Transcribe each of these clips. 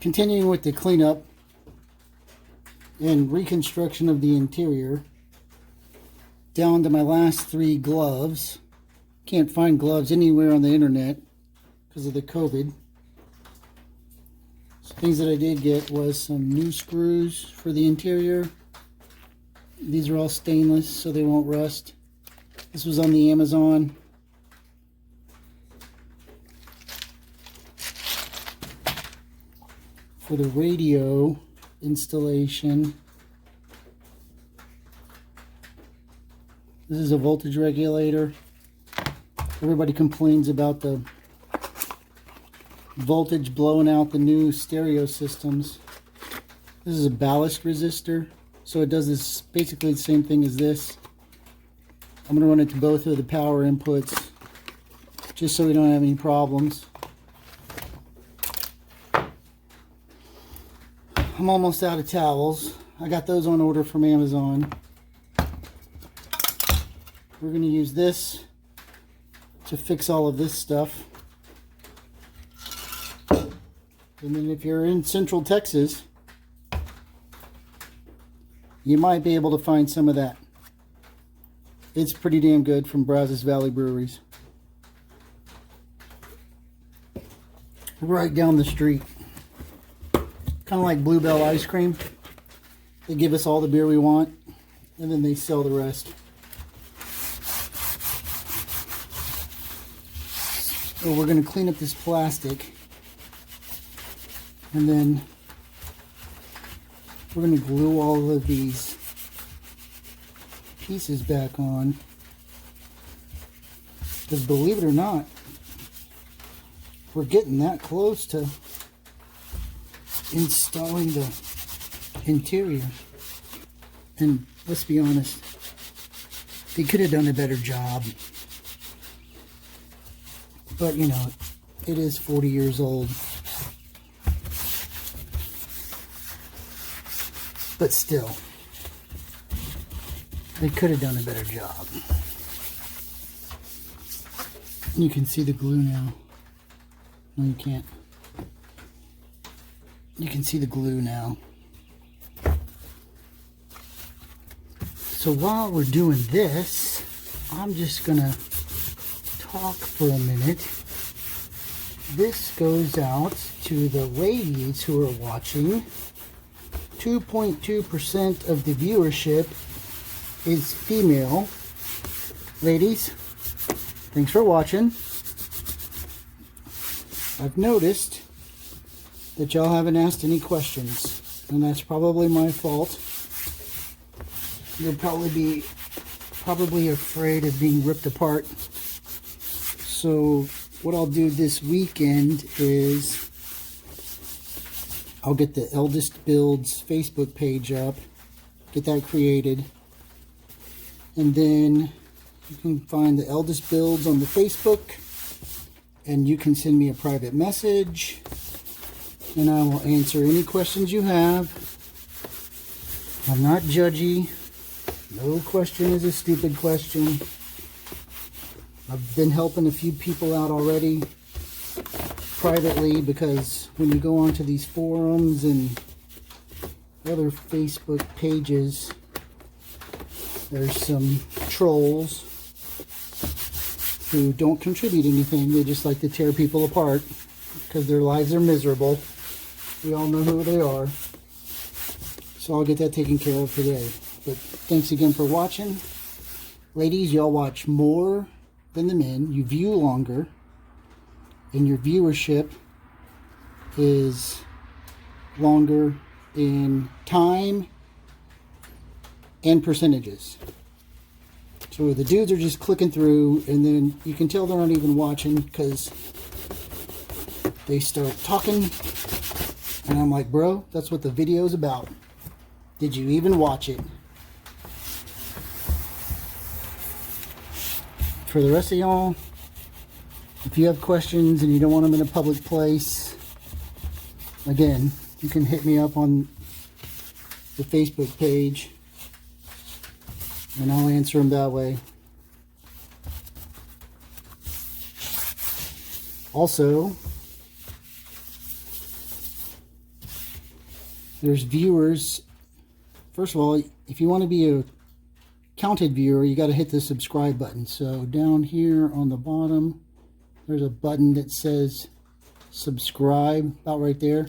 continuing with the cleanup and reconstruction of the interior, down to my last 3 gloves. Can't find gloves anywhere on the internet because of the COVID. So things that I did get was some new screws for the interior. These are all stainless so they won't rust. This was on the Amazon. For the radio installation, this is a voltage regulator. Everybody complains about the voltage blowing out the new stereo systems. This is a ballast resistor, so it does this basically the same thing as this. I'm going to run it to both of the power inputs just so we don't have any problems. I'm almost out of towels. I got those on order from Amazon. We're going to use this to fix all of this stuff. And then if you're in Central Texas, you might be able to find some of that. It's pretty damn good from Brazos Valley Breweries. Right down the street. Kind of like Bluebell ice cream. They give us all the beer we want, and then they sell the rest. So we're going to clean up this plastic, and then we're going to glue all of these pieces back on. Because believe it or not, we're getting that close to installing the interior. And let's be honest, they could have done a better job. But you know, it is 40 years old. But still, they could have done a better job. You can see the glue now. No, you can't. You can see the glue now. So while we're doing this, I'm just gonna talk for a minute. This goes out to the ladies who are watching. 2.2% of the viewership is female. Ladies, thanks for watching. I've noticed that y'all haven't asked any questions, and that's probably my fault. You'll probably afraid of being ripped apart. So what I'll do this weekend is I'll get the ELDEST Builds Facebook page up, get that created, and then you can find the ELDEST Builds on the Facebook, and you can send me a private message, and I will answer any questions you have. I'm not judgy. No question is a stupid question. I've been helping a few people out already privately, because when you go onto these forums and other Facebook pages, there's some trolls who don't contribute anything. They just like to tear people apart because their lives are miserable. We all know who they are. So I'll get that taken care of today. But thanks again for watching. Ladies, y'all watch more than the men. You view longer. And your viewership is longer in time and percentages. So the dudes are just clicking through, and then you can tell they're not even watching because they start talking. And I'm like, bro, that's what the video is about. Did you even watch it? For the rest of y'all, if you have questions and you don't want them in a public place, again, you can hit me up on the Facebook page and I'll answer them that way. Also, There's viewers. First of all, if you want to be a counted viewer, you got to hit the subscribe button. So down here on the bottom, there's a button that says subscribe, about right there.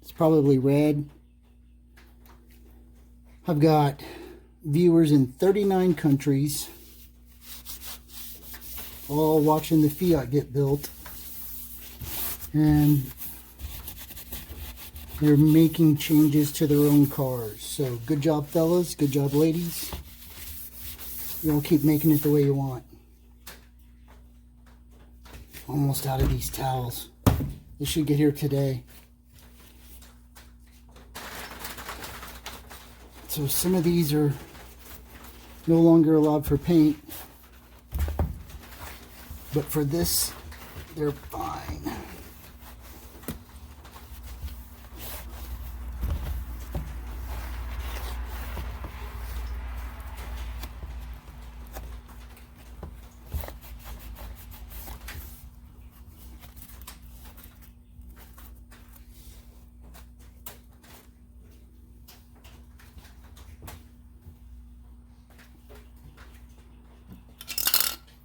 It's probably red. I've got viewers in 39 countries, all watching the Fiat get built, and they're making changes to their own cars. So good job, fellas. Good job, ladies. You'll keep making it the way you want. Almost out of these towels. They should get here today. So some of these are no longer allowed for paint, but for this, they're fine.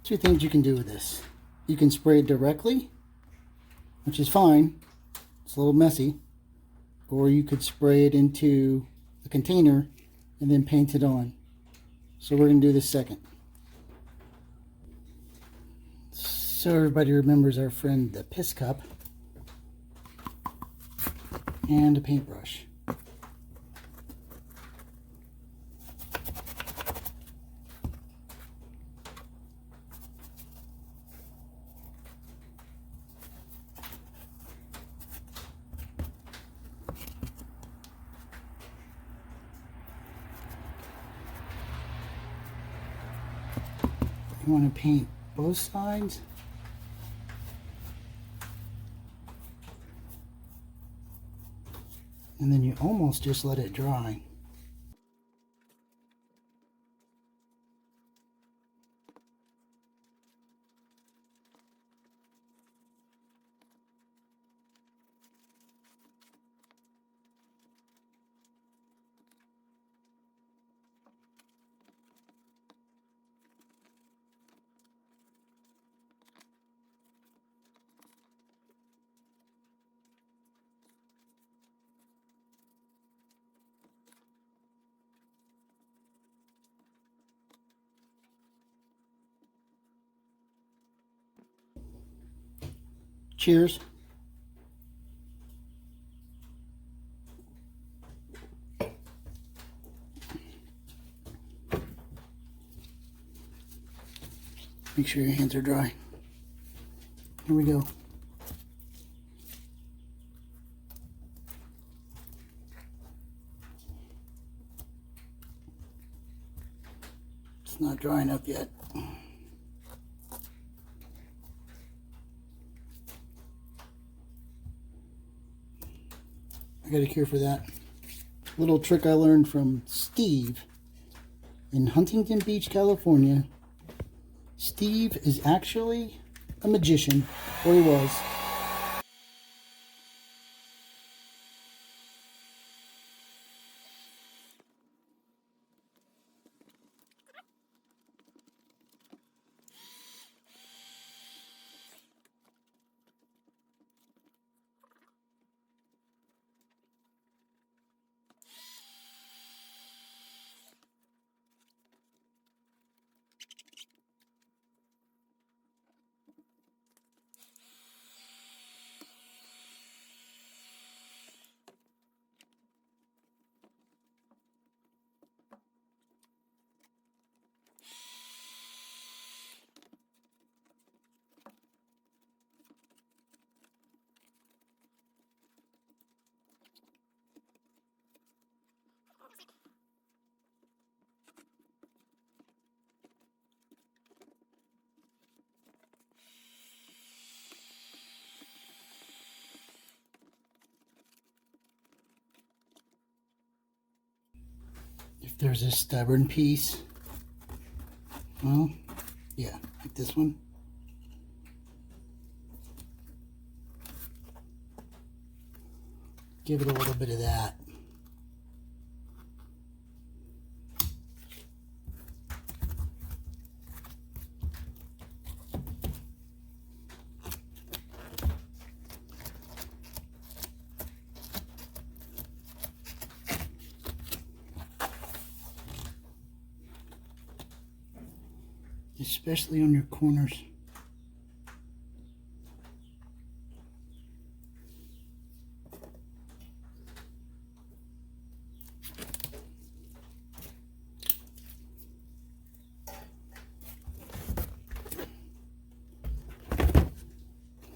Two things you can do with this. You can spray it directly, which is fine. It's a little messy. Or you could spray it into a container and then paint it on. So we're going to do this second. So everybody remembers our friend the piss cup and a paintbrush. You want to paint both sides. And then you almost just let it dry. Cheers. Make sure your hands are dry. Here we go. It's not dry enough yet. I got a cure for that. Little trick I learned from Steve in Huntington Beach, California. Steve is actually a magician, or he was. If there's a stubborn piece, well, yeah, like this one. Give it a little bit of that. especially on your corners.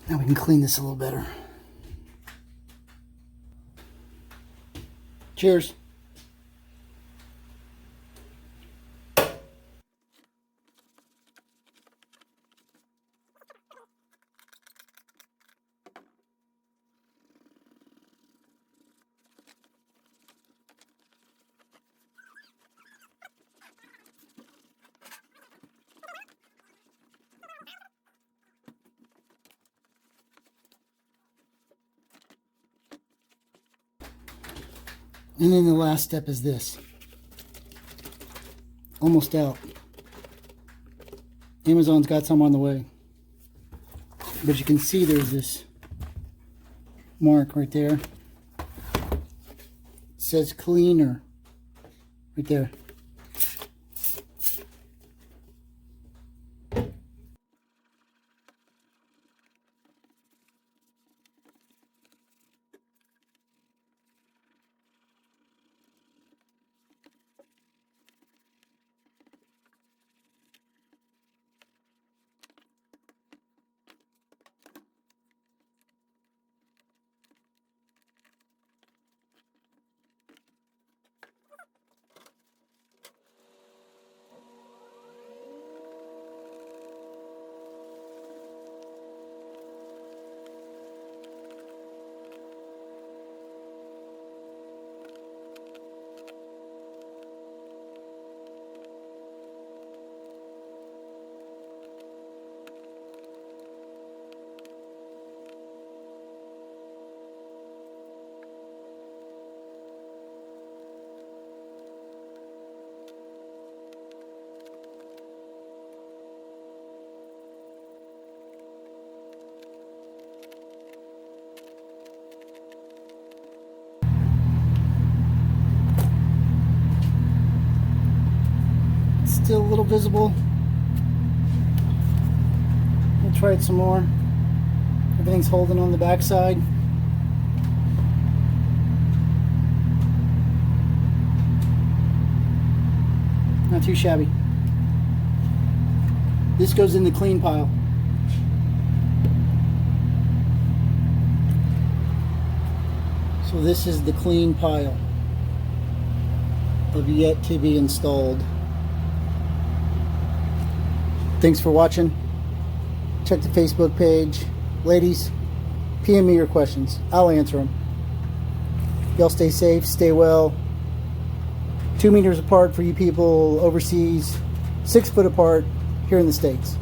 Now we can clean this a little better. Cheers. And then the last step is this. Almost out. Amazon's got some on the way. But you can see there's this mark right there. It says cleaner. Right there. Still a little visible. We'll try it some more. Everything's holding on the back side. Not too shabby. This goes in the clean pile. So this is the clean pile of yet to be installed. Thanks for watching. Check the Facebook page. Ladies, PM me your questions. I'll answer them. Y'all stay safe, stay well. 2 meters apart for you people overseas. 6 foot apart here in the States.